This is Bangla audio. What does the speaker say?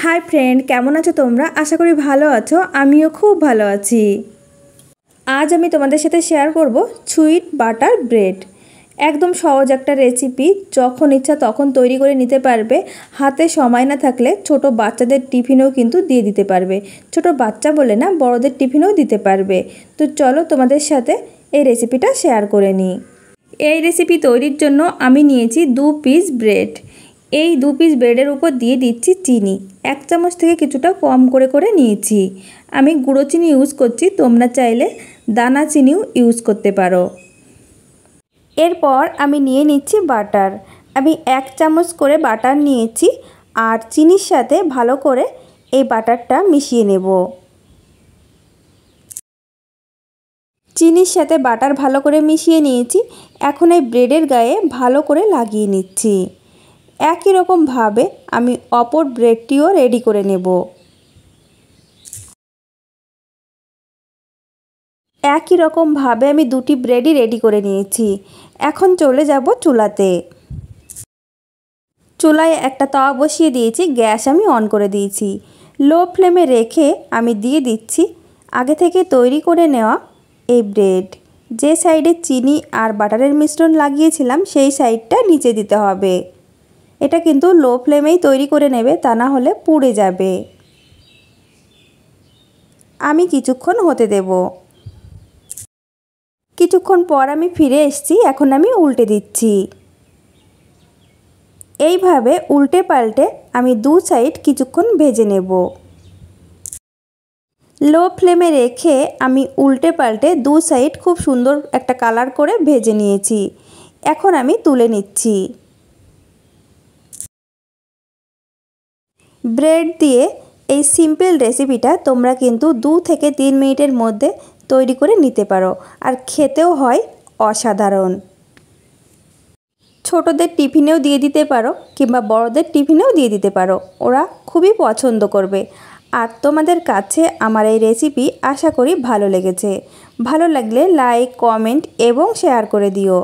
हाई फ्रेंड केमन आछो तोमरा आशा करी भालो आछो आमिओ खूब भालो आछि। आज आमी तोमादेर साथे शेयर करब सुइट बाटार ब्रेड। एकदम सहज एक रेसिपि, जखन इच्छा तखन तैरी करे निते पारबे। हाथे समय ना थाकले छोटो बाच्चादेर टिफिनेও किन्तु दिए दिते पारबे। छोटो बाच्चा बोले ना बड़ोदेर टिफिनेও दिते पारबे। तो चलो तोमादेर साथे এই রেসিপিটা শেয়ার করে নিই। এই রেসিপি তৈরির জন্য আমি নিয়েছি 2 পিস ব্রেড। এই 2 পিস ব্রেডের উপর দিয়ে দিচ্ছি চিনি। 1 চামচ থেকে কিছুটা কম করে নিয়েছি। আমি গুঁড়ো চিনি ইউজ করছি, তোমরা চাইলে দানা চিনিও ইউজ করতে পারো। এরপর আমি নিয়ে নিচ্ছি বাটার। আমি 1 চামচ করে বাটার নিয়েছি আর চিনির সাথে ভালো করে এই বাটারটা মিশিয়ে নেব। চিনির সাথে বাটার ভালো করে মিশিয়ে নিয়েছি। এখন এই ব্রেডের গায়ে ভালো করে লাগিয়ে নিচ্ছি। একই রকম ভাবে আমি অপর ব্রেডটিও রেডি করে নেব। একই রকম ভাবে আমি দুটি ব্রেডই রেডি করে নিয়েছি। এখন চলে যাব চুলাতে। চুলায় একটা তাওয়া বসিয়ে দিয়েছি, গ্যাস আমি অন করে দিয়েছি। লো ফ্লেমে রেখে আমি দিয়ে দিচ্ছি আগে থেকে তৈরি করে নেওয়া এই ব্রেড। যে সাইডে চিনি আর বাটারের মিশ্রণ লাগিয়েছিলাম সেই সাইডটা নিচে দিতে হবে। এটা কিন্তু লো ফ্লেমেই তৈরি করে নেবে, তা না হলে পুড়ে যাবে। আমি কিছুক্ষণ হতে দেব। কিছুক্ষণ পর আমি ফিরে এসেছি। এখন আমি উল্টে দিচ্ছি। এইভাবে উল্টে পাল্টে আমি দু সাইড কিছুক্ষণ ভেজে নেব। লো ফ্লেমে রেখে আমি উল্টে পাল্টে দু সাইড খুব সুন্দর একটা কালার করে ভেজে নিয়েছি। এখন আমি তুলে নিচ্ছি। ব্রেড দিয়ে এই সিম্পল রেসিপিটা তোমরা কিন্তু 2 থেকে 3 মিনিটের মধ্যে তৈরি করে নিতে পারো, আর খেতেও হয় অসাধারণ। ছোটদের টিফিনেও দিয়ে দিতে পারো কিংবা বড়দের টিফিনেও দিয়ে দিতে পারো, ওরা খুবই পছন্দ করবে। আর তোমাদের কাছে আমার এই রেসিপি আশা করি ভালো লেগেছে। ভালো লাগলে লাইক, কমেন্ট এবং শেয়ার করে দিও।